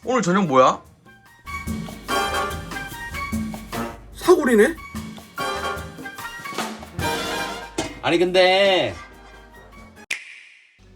오늘 저녁 뭐야? 사골이네? 아니 근데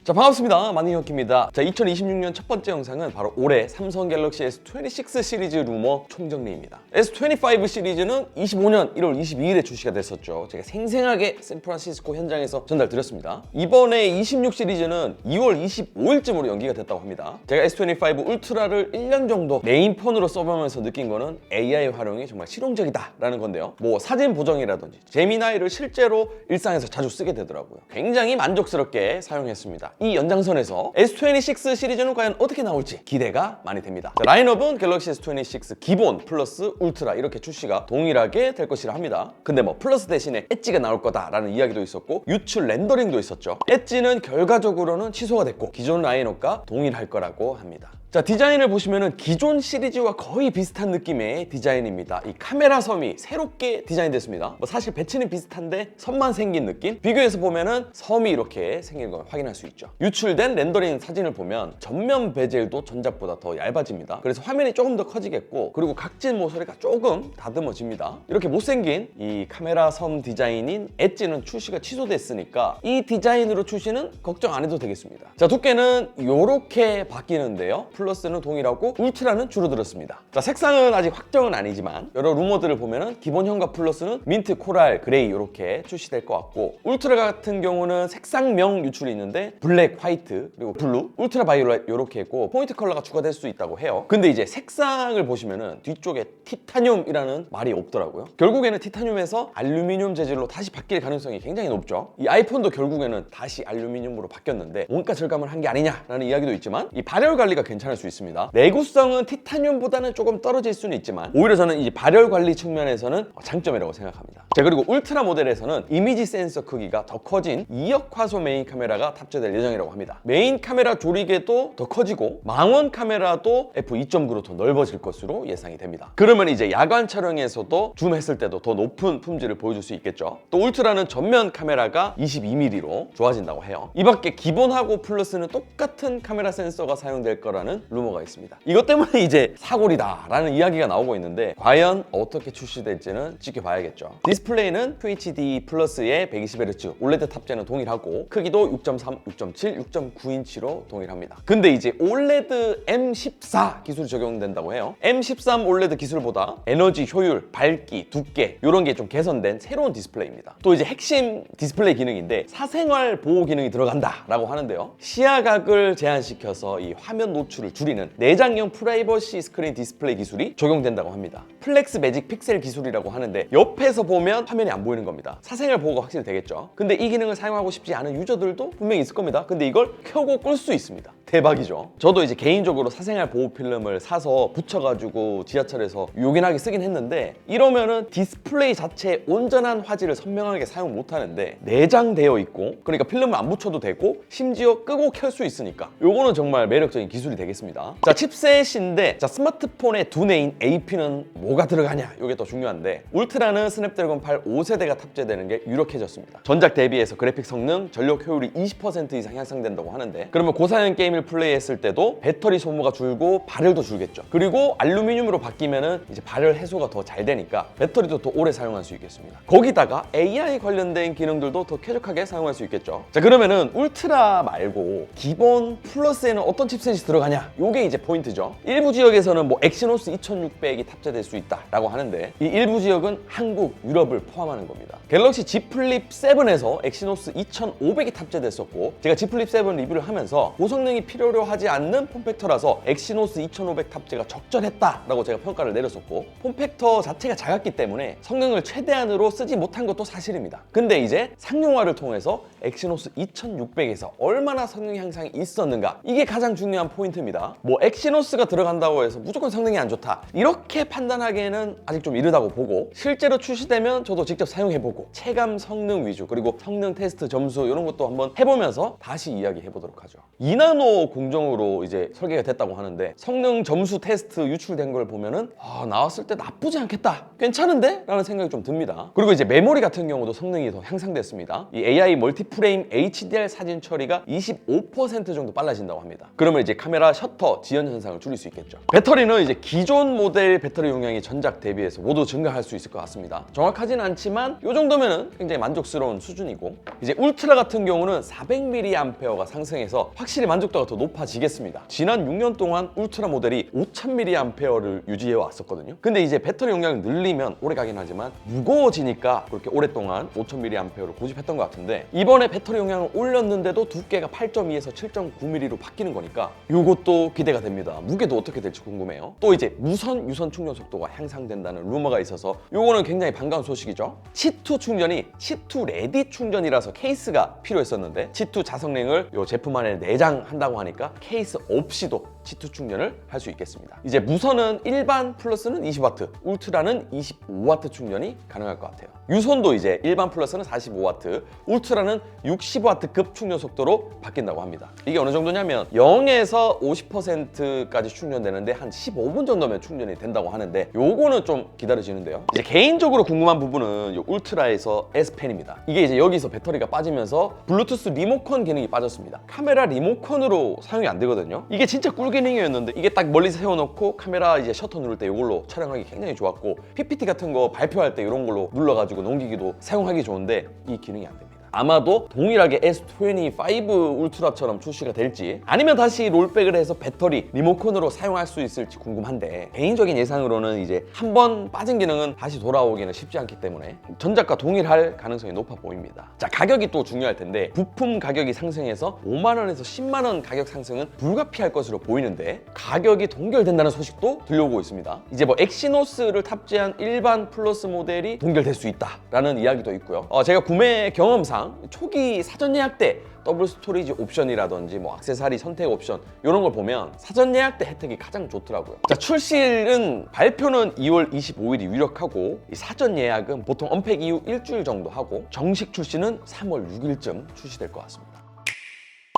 자, 반갑습니다. 마니어키입니다. 자, 2026년 첫 번째 영상은 바로 올해 삼성 갤럭시 S26 시리즈 루머 총정리입니다. S25 시리즈는 25년 1월 22일에 출시가 됐었죠. 제가 생생하게 샌프란시스코 현장에서 전달드렸습니다. 이번에 26 시리즈는 2월 25일쯤으로 연기가 됐다고 합니다. 제가 S25 울트라를 1년 정도 메인폰으로 써보면서 느낀 거는 AI 활용이 정말 실용적이다라는 건데요. 뭐 사진 보정이라든지 제미나이를 실제로 일상에서 자주 쓰게 되더라고요. 굉장히 만족스럽게 사용했습니다. 이 연장선에서 S26 시리즈는 과연 어떻게 나올지 기대가 많이 됩니다. 자, 라인업은 갤럭시 S26 기본 플러스 울트라 이렇게 출시가 동일하게 될 것이라 합니다. 근데 뭐 플러스 대신에 엣지가 나올 거다라는 이야기도 있었고 유출 렌더링도 있었죠. 엣지는 결과적으로는 취소가 됐고 기존 라인업과 동일할 거라고 합니다. 자, 디자인을 보시면은 기존 시리즈와 거의 비슷한 느낌의 디자인입니다. 이 카메라 섬이 새롭게 디자인됐습니다. 뭐 사실 배치는 비슷한데 섬만 생긴 느낌? 비교해서 보면은 섬이 이렇게 생긴 걸 확인할 수 있죠. 유출된 렌더링 사진을 보면 전면 베젤도 전작보다 더 얇아집니다. 그래서 화면이 조금 더 커지겠고, 그리고 각진 모서리가 조금 다듬어집니다. 이렇게 못생긴 이 카메라 섬 디자인인 엣지는 출시가 취소됐으니까 이 디자인으로 출시는 걱정 안 해도 되겠습니다. 자, 두께는 이렇게 바뀌는데요. 플러스는 동일하고 울트라는 줄어들었습니다. 자, 색상은 아직 확정은 아니지만 여러 루머들을 보면은 기본형과 플러스는 민트, 코랄, 그레이 이렇게 출시될 것 같고, 울트라 같은 경우는 색상명 유출이 있는데 블랙, 화이트, 그리고 블루, 울트라 바이올렛 이렇게 있고 포인트 컬러가 추가될 수 있다고 해요. 근데 이제 색상을 보시면은 뒤쪽에 티타늄이라는 말이 없더라고요. 결국에는 티타늄에서 알루미늄 재질로 다시 바뀔 가능성이 굉장히 높죠. 이 아이폰도 결국에는 다시 알루미늄으로 바뀌었는데 원가 절감을 한 게 아니냐라는 이야기도 있지만 이 발열 관리가 괜찮을 수 있습니다. 내구성은 티타늄보다는 조금 떨어질 수는 있지만 오히려 저는 이 발열 관리 측면에서는 장점이라고 생각합니다. 자, 그리고 울트라 모델에서는 이미지 센서 크기가 더 커진 2억 화소 메인 카메라가 탑재될 예정이라고 합니다. 메인 카메라 조리개도 더 커지고 망원 카메라도 f2.9로 더 넓어질 것으로 예상이 됩니다. 그러면 이제 야간 촬영에서도 줌했을 때도 더 높은 품질을 보여줄 수 있겠죠. 또 울트라는 전면 카메라가 22mm로 좋아진다고 해요. 이 밖에 기본하고 플러스는 똑같은 카메라 센서가 사용될 거라는 루머가 있습니다. 이것 때문에 이제 사골이다라는 이야기가 나오고 있는데 과연 어떻게 출시될지는 지켜봐야겠죠. 디스플레이는 QHD 플러스의 120Hz OLED 탑재는 동일하고 크기도 6.3, 6.7, 6.9인치로 동일합니다. 근데 이제 OLED M14 기술이 적용된다고 해요. M13 OLED 기술보다 에너지 효율, 밝기, 두께 이런 게 좀 개선된 새로운 디스플레이입니다. 또 이제 핵심 디스플레이 기능인데 사생활 보호 기능이 들어간다라고 하는데요. 시야각을 제한시켜서 이 화면 노출을 줄이는 내장형 프라이버시 스크린 디스플레이 기술이 적용된다고 합니다. 플렉스 매직 픽셀 기술이라고 하는데 옆에서 보면 화면이 안 보이는 겁니다. 사생활 보호가 확실히 되겠죠. 근데 이 기능을 사용하고 싶지 않은 유저들도 분명히 있을 겁니다. 근데 이걸 켜고 끌 수 있습니다. 대박이죠. 저도 이제 개인적으로 사생활 보호 필름을 사서 붙여가지고 지하철에서 요긴하게 쓰긴 했는데 이러면은 디스플레이 자체의 온전한 화질을 선명하게 사용 못하는데 내장되어 있고, 그러니까 필름을 안 붙여도 되고 심지어 끄고 켤 수 있으니까 요거는 정말 매력적인 기술이 되겠습니다. 자, 칩셋인데 자, 스마트폰의 두뇌인 AP는 뭐가 들어가냐, 이게 더 중요한데 울트라는 스냅드래곤 8 5세대가 탑재되는 게 유력해졌습니다. 전작 대비해서 그래픽 성능, 전력 효율이 20% 이상 향상된다고 하는데 그러면 고사양 게임을 플레이했을 때도 배터리 소모가 줄고 발열도 줄겠죠. 그리고 알루미늄으로 바뀌면은 이제 발열 해소가 더 잘 되니까 배터리도 더 오래 사용할 수 있겠습니다. 거기다가 AI 관련된 기능들도 더 쾌적하게 사용할 수 있겠죠. 자, 그러면은 울트라 말고 기본 플러스에는 어떤 칩셋이 들어가냐, 요게 이제 포인트죠. 일부 지역에서는 뭐 엑시노스 2600이 탑재될 수 있다라고 하는데 이 일부 지역은 한국, 유럽을 포함하는 겁니다. 갤럭시 Z 플립 7에서 엑시노스 2500이 탑재됐었고 제가 Z 플립 7 리뷰를 하면서 고성능이 필요로 하지 않는 폼팩터라서 엑시노스 2500 탑재가 적절했다라고 제가 평가를 내렸었고, 폼팩터 자체가 작았기 때문에 성능을 최대한으로 쓰지 못한 것도 사실입니다. 근데 이제 상용화를 통해서 엑시노스 2600에서 얼마나 성능 향상이 있었는가, 이게 가장 중요한 포인트입니다. 뭐 엑시노스가 들어간다고 해서 무조건 성능이 안 좋다 이렇게 판단하기에는 아직 좀 이르다고 보고, 실제로 출시되면 저도 직접 사용해보고 체감 성능 위주 그리고 성능 테스트 점수 이런 것도 한번 해보면서 다시 이야기해보도록 하죠. 2나노 공정으로 이제 설계가 됐다고 하는데 성능 점수 테스트 유출된 걸 보면은 나왔을 때 나쁘지 않겠다, 괜찮은데? 라는 생각이 좀 듭니다. 그리고 이제 메모리 같은 경우도 성능이 더 향상됐습니다. 이 AI 멀티프레임 HDR 사진 처리가 25% 정도 빨라진다고 합니다. 그러면 이제 카메라 셔터, 지연 현상을 줄일 수 있겠죠. 배터리는 이제 기존 모델 배터리 용량이 전작 대비해서 모두 증가할 수 있을 것 같습니다. 정확하진 않지만 이 정도면은 굉장히 만족스러운 수준이고, 이제 울트라 같은 경우는 400mAh가 상승해서 확실히 만족도가 더 높아지겠습니다. 지난 6년 동안 울트라 모델이 5000mAh를 유지해 왔었거든요. 근데 이제 배터리 용량을 늘리면 오래 가긴 하지만 무거워지니까 그렇게 오랫동안 5000mAh를 고집했던 것 같은데, 이번에 배터리 용량을 올렸는데도 두께가 8.2에서 7.9mm로 바뀌는 거니까 이것도 기대가 됩니다. 무게도 어떻게 될지 궁금해요. 또 이제 무선 유선 충전 속도가 향상된다는 루머가 있어서 이거는 굉장히 반가운 소식이죠. C2 충전이 C2 레디 충전이라서 케이스가 필요했었는데 C2 자성랭을 이 제품 안에 내장한다고 하니까 케이스 없이도 C2 충전을 할 수 있겠습니다. 이제 무선은 일반 플러스는 20W, 울트라는 25W 충전이 가능할 것 같아요. 유선도 이제 일반 플러스는 45W, 울트라는 60W급 충전 속도로 바뀐다고 합니다. 이게 어느 정도냐면 0에서 50%까지 충전되는데 한 15분 정도면 충전이 된다고 하는데 요거는 좀 기다려지는데요. 이제 개인적으로 궁금한 부분은 이 울트라에서 S펜입니다. 이게 이제 여기서 배터리가 빠지면서 블루투스 리모컨 기능이 빠졌습니다. 카메라 리모컨으로 사용이 안 되거든요. 이게 진짜 꿀 기능이었는데 이게 딱 멀리서 세워놓고 카메라 이제 셔터 누를 때 이걸로 촬영하기 굉장히 좋았고, PPT 같은 거 발표할 때 이런 걸로 눌러가지고 넘기기도 사용하기 좋은데 이 기능이 안 됩니다. 아마도 동일하게 S25 울트라처럼 출시가 될지, 아니면 다시 롤백을 해서 배터리 리모컨으로 사용할 수 있을지 궁금한데, 개인적인 예상으로는 이제 한번 빠진 기능은 다시 돌아오기는 쉽지 않기 때문에 전작과 동일할 가능성이 높아 보입니다. 자, 가격이 또 중요할 텐데 부품 가격이 상승해서 5만 원에서 10만 원 가격 상승은 불가피할 것으로 보이는데, 가격이 동결된다는 소식도 들려오고 있습니다. 이제 뭐 엑시노스를 탑재한 일반 플러스 모델이 동결될 수 있다라는 이야기도 있고요. 제가 구매 경험상 초기 사전 예약 때 더블 스토리지 옵션이라든지 뭐 액세서리 선택 옵션 이런 걸 보면 사전 예약 때 혜택이 가장 좋더라고요. 자, 출시일은 발표는 2월 25일이 유력하고, 이 사전 예약은 보통 언팩 이후 일주일 정도 하고, 정식 출시는 3월 6일쯤 출시될 것 같습니다.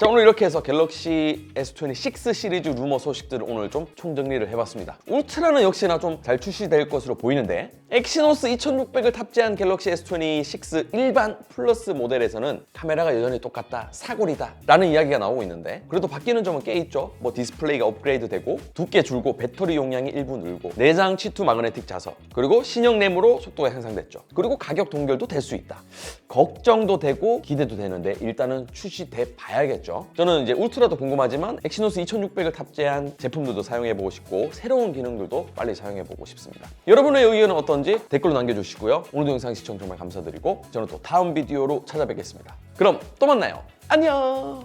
자, 오늘 이렇게 해서 갤럭시 S26 시리즈 루머 소식들을 오늘 좀 총정리를 해봤습니다. 울트라는 역시나 좀 잘 출시될 것으로 보이는데, 엑시노스 2600을 탑재한 갤럭시 S26 일반 플러스 모델에서는 카메라가 여전히 똑같다, 사골이다 라는 이야기가 나오고 있는데, 그래도 바뀌는 점은 꽤 있죠. 뭐 디스플레이가 업그레이드 되고, 두께 줄고, 배터리 용량이 일부 늘고, 내장 C2 마그네틱 자석, 그리고 신형 램으로 속도가 향상됐죠. 그리고 가격 동결도 될 수 있다. 걱정도 되고 기대도 되는데 일단은 출시돼 봐야겠죠. 저는 이제 울트라도 궁금하지만 엑시노스 2600을 탑재한 제품들도 사용해보고 싶고, 새로운 기능들도 빨리 사용해보고 싶습니다. 여러분의 의견은 어떤지 댓글로 남겨주시고요. 오늘도 영상 시청 정말 감사드리고, 저는 또 다음 비디오로 찾아뵙겠습니다. 그럼 또 만나요. 안녕.